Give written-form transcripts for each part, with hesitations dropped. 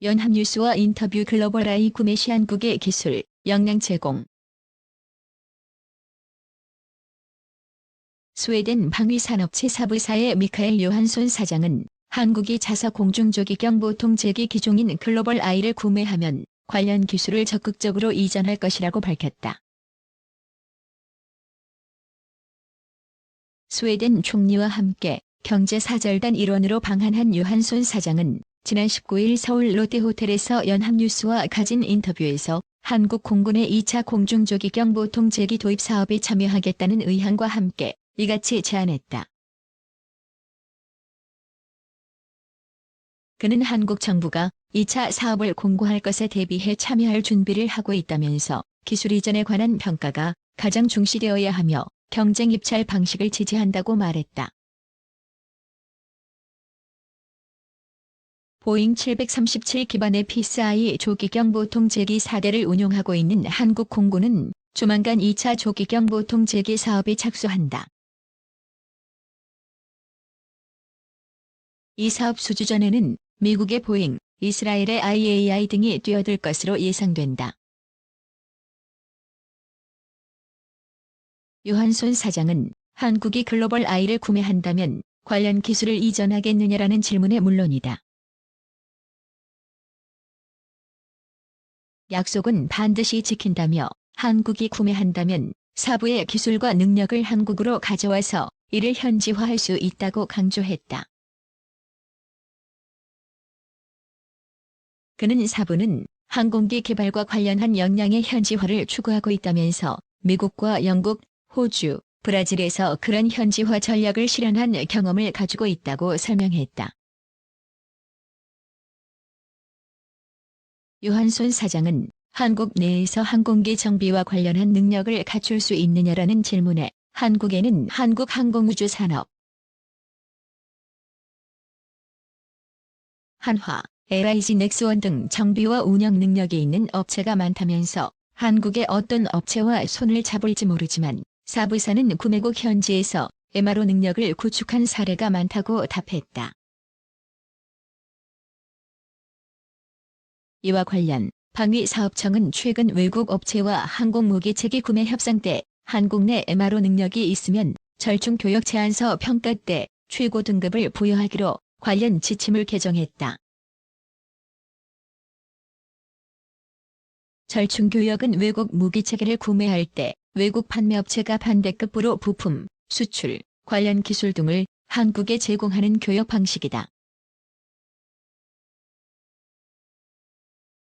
연합뉴스와 인터뷰 글로벌 아이 구매 시 한국의 기술, 역량 제공. 스웨덴 방위산업체 사부사의 미카엘 요한손 사장은 한국이 자사 공중조기경 보통 제기 기종인 글로벌 아이를 구매하면 관련 기술을 적극적으로 이전할 것이라고 밝혔다. 스웨덴 총리와 함께 경제사절단 일원으로 방한한 요한손 사장은 지난 19일 서울 롯데호텔에서 연합뉴스와 가진 인터뷰에서 한국 공군의 2차 공중조기경 보통 제기 도입 사업에 참여하겠다는 의향과 함께 이같이 제안했다. 그는 한국 정부가 2차 사업을 공고할 것에 대비해 참여할 준비를 하고 있다면서 기술 이전에 관한 평가가 가장 중시되어야 하며 경쟁 입찰 방식을 지지한다고 말했다. 보잉 737 기반의 PSI 조기경 보통 제기 4대를 운용하고 있는 한국 공군은 조만간 2차 조기경 보통 제기 사업에 착수한다. 이 사업 수주전에는 미국의 보잉, 이스라엘의 IAI 등이 뛰어들 것으로 예상된다. 요한손 사장은 한국이 글로벌 아이를 구매한다면 관련 기술을 이전하겠느냐라는 질문에 물론이다. 약속은 반드시 지킨다며 한국이 구매한다면 사부의 기술과 능력을 한국으로 가져와서 이를 현지화할 수 있다고 강조했다. 그는 사부는 항공기 개발과 관련한 역량의 현지화를 추구하고 있다면서 미국과 영국, 호주, 브라질에서 그런 현지화 전략을 실현한 경험을 가지고 있다고 설명했다. 요한손 사장은 한국 내에서 항공기 정비와 관련한 능력을 갖출 수 있느냐라는 질문에 한국에는 한국항공우주산업, 한화, LIG 넥스원 등 정비와 운영 능력이 있는 업체가 많다면서 한국의 어떤 업체와 손을 잡을지 모르지만 사부사는 구매국 현지에서 MRO 능력을 구축한 사례가 많다고 답했다. 이와 관련 방위사업청은 최근 외국 업체와 항공무기체계 구매 협상 때 한국 내 MRO 능력이 있으면 절충 교역 제안서 평가 때 최고 등급을 부여하기로 관련 지침을 개정했다. 절충 교역은 외국 무기체계를 구매할 때 외국 판매업체가 반대급부로 부품, 수출, 관련 기술 등을 한국에 제공하는 교역 방식이다.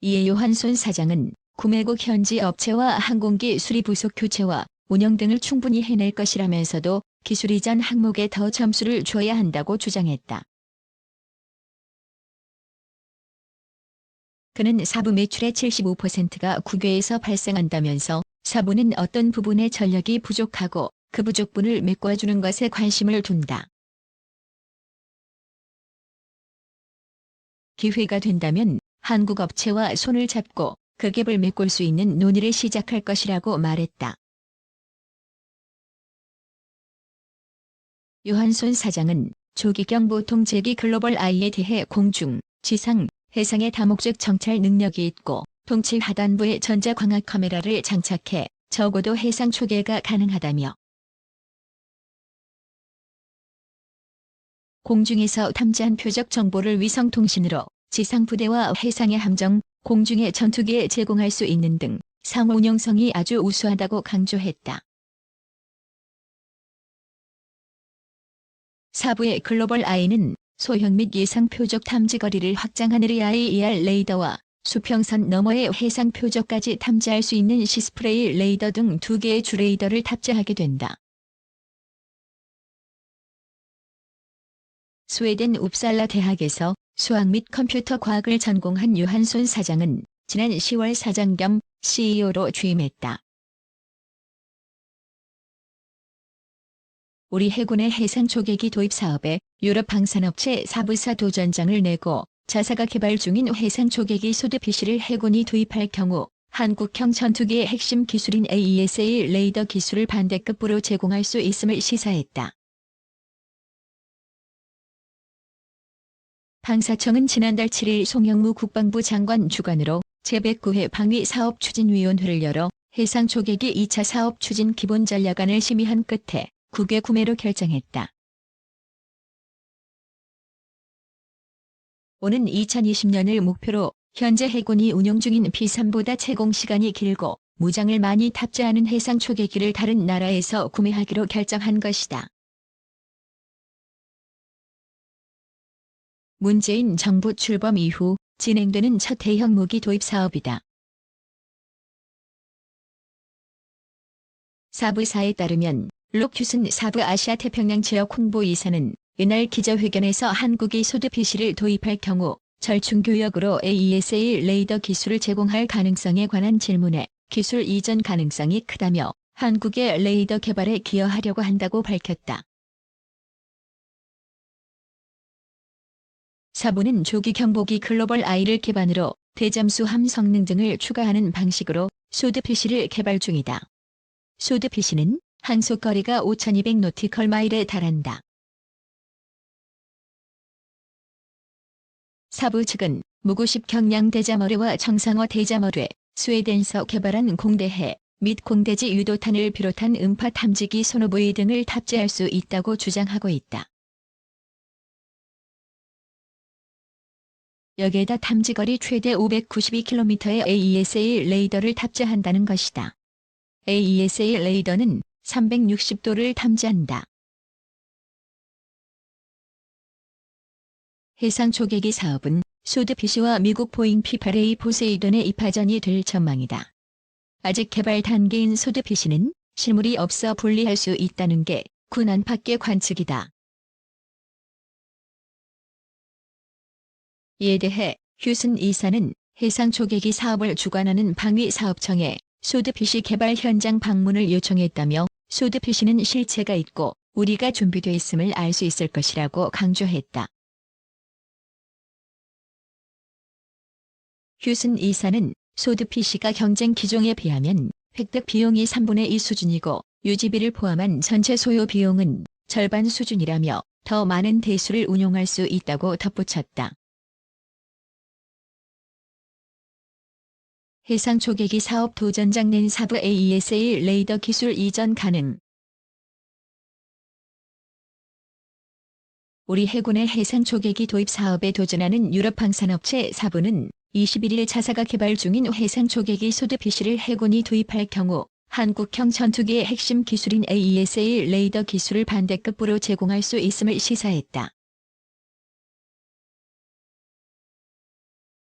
이에 요한손 사장은 구매국 현지 업체와 항공기 수리 부속 교체와 운영 등을 충분히 해낼 것이라면서도 기술 이전 항목에 더 점수를 줘야 한다고 주장했다. 그는 사부 매출의 75%가 국외에서 발생한다면서 사부는 어떤 부분에 전력이 부족하고 그 부족분을 메꿔주는 것에 관심을 둔다. 기회가 된다면 한국 업체와 손을 잡고 그 갭을 메꿀 수 있는 논의를 시작할 것이라고 말했다. 요한손 사장은 조기경 보통 제기 글로벌 아이에 대해 공중, 지상, 해상의 다목적 정찰 능력이 있고 동체 하단부에 전자광학 카메라를 장착해 적어도 해상 초계가 가능하다며 공중에서 탐지한 표적 정보를 위성통신으로 지상 부대와 해상의 함정, 공중의 전투기에 제공할 수 있는 등 상호 운용성이 아주 우수하다고 강조했다. 사부의 글로벌 아이는 소형 및 예상 표적 탐지 거리를 확장한 AIER 레이더와 수평선 너머의 해상 표적까지 탐지할 수 있는 시스프레이 레이더 등 2개의 주 레이더를 탑재하게 된다. 스웨덴 웁살라 대학에서 수학 및 컴퓨터 과학을 전공한 요한손 사장은 지난 10월 사장 겸 CEO로 취임했다. 우리 해군의 해상 조개기 도입 사업에 유럽 방산업체 사부사 도전장을 내고 자사가 개발 중인 해상 조개기 소드피시를 해군이 도입할 경우 한국형 전투기의 핵심 기술인 AESA 레이더 기술을 반대급부로 제공할 수 있음을 시사했다. 방사청은 지난달 7일 송영무 국방부 장관 주관으로 제109회 방위사업추진위원회를 열어 해상 초계기 2차 사업 추진 기본 전략안을 심의한 끝에 국외 구매로 결정했다. 오는 2020년을 목표로 현재 해군이 운용 중인 P3보다 채공 시간이 길고 무장을 많이 탑재하는 해상 초계기를 다른 나라에서 구매하기로 결정한 것이다. 문재인 정부 출범 이후 진행되는 첫 대형 무기 도입 사업이다. 사부사에 따르면 록휴슨 사부 아시아 태평양 지역 홍보이사는 이날 기자회견에서 한국이 소드피시를 도입할 경우 절충교역으로 AESA 레이더 기술을 제공할 가능성에 관한 질문에 기술 이전 가능성이 크다며 한국의 레이더 개발에 기여하려고 한다고 밝혔다. 사부는 조기 경보기 글로벌 I를 기반으로 대잠수함 성능 등을 추가하는 방식으로 소드피시를 개발 중이다. 소드피시는 항속거리가 5,200노티컬 마일에 달한다. 사부 측은 무구십 경량 대잠어뢰와 청상어 대잠어뢰, 스웨덴서 개발한 공대해 및 공대지 유도탄을 비롯한 음파 탐지기 소노부이 등을 탑재할 수 있다고 주장하고 있다. 여기에다 탐지거리 최대 592km의 AESA 레이더를 탑재한다는 것이다. AESA 레이더는 360도를 탐지한다. 해상 초계기 사업은 소드피시와 미국 보잉 P-8A 포세이돈의 입하전이 될 전망이다. 아직 개발 단계인 소드피시는 실물이 없어 분리할 수 있다는 게 군 안팎의 관측이다. 이에 대해 휴슨 이사는 해상 초계기 사업을 주관하는 방위사업청에 소드피시 개발 현장 방문을 요청했다며 소드피시는 실체가 있고 우리가 준비되어 있음을 알 수 있을 것이라고 강조했다. 휴슨 이사는 소드피시가 경쟁 기종에 비하면 획득 비용이 3분의 2 수준이고 유지비를 포함한 전체 소요 비용은 절반 수준이라며 더 많은 대수를 운용할 수 있다고 덧붙였다. 해상 초계기 사업 도전장 낸 사부 AESA 레이더 기술 이전 가능. 우리 해군의 해상 초계기 도입 사업에 도전하는 유럽 방산업체 사부는 21일 자사가 개발 중인 해상 초계기 소드피시를 해군이 도입할 경우 한국형 전투기의 핵심 기술인 AESA 레이더 기술을 반대급부로 제공할 수 있음을 시사했다.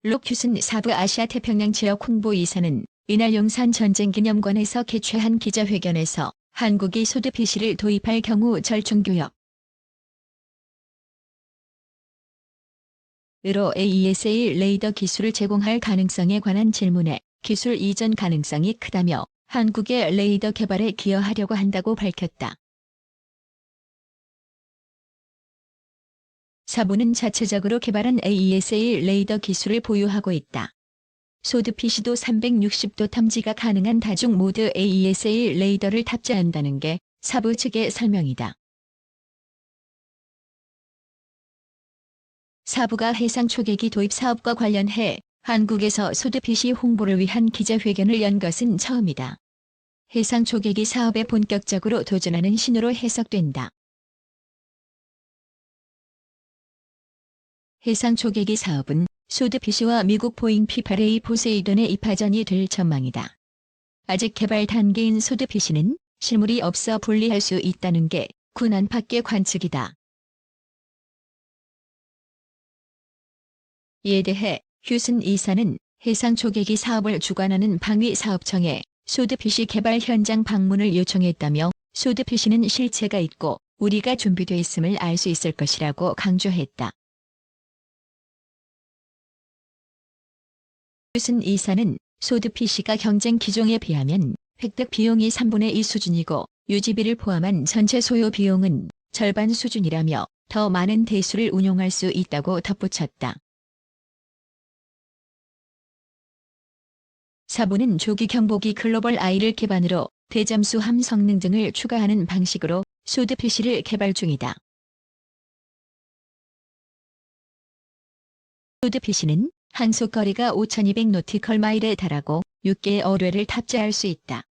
록휴슨 사부 아시아 태평양 지역 홍보이사는 이날 용산 전쟁기념관에서 개최한 기자회견에서 한국이 소드피시를 도입할 경우 절충교역 으로 AESA 레이더 기술을 제공할 가능성에 관한 질문에 기술 이전 가능성이 크다며 한국의 레이더 개발에 기여하려고 한다고 밝혔다. 사부는 자체적으로 개발한 AESA 레이더 기술을 보유하고 있다. 소드피시도 360도 탐지가 가능한 다중 모드 AESA 레이더를 탑재한다는 게 사부 측의 설명이다. 사부가 해상 초계기 도입 사업과 관련해 한국에서 소드피시 홍보를 위한 기자회견을 연 것은 처음이다. 해상 초계기 사업에 본격적으로 도전하는 신호로 해석된다. 해상 초계기 사업은 소드피시와 미국 보잉 P-8A 포세이돈의 입하전이 될 전망이다. 아직 개발 단계인 소드피시는 실물이 없어 분리할 수 있다는 게 군 안팎의 관측이다. 이에 대해 휴슨 이사는 해상 초계기 사업을 주관하는 방위사업청에 소드피시 개발 현장 방문을 요청했다며 소드피시는 실체가 있고 우리가 준비되어 있음을 알 수 있을 것이라고 강조했다. 휴슨 이사는 소드피시가 경쟁 기종에 비하면 획득 비용이 3분의 2 수준이고 유지비를 포함한 전체 소요 비용은 절반 수준이라며 더 많은 대수를 운용할 수 있다고 덧붙였다. 사부는 조기 경보기 글로벌 I를 기반으로 대잠수함 성능 등을 추가하는 방식으로 소드피시를 개발 중이다. 푸드피시는 항속거리가 5200 노티컬 마일에 달하고 6개의 어뢰를 탑재할 수 있다.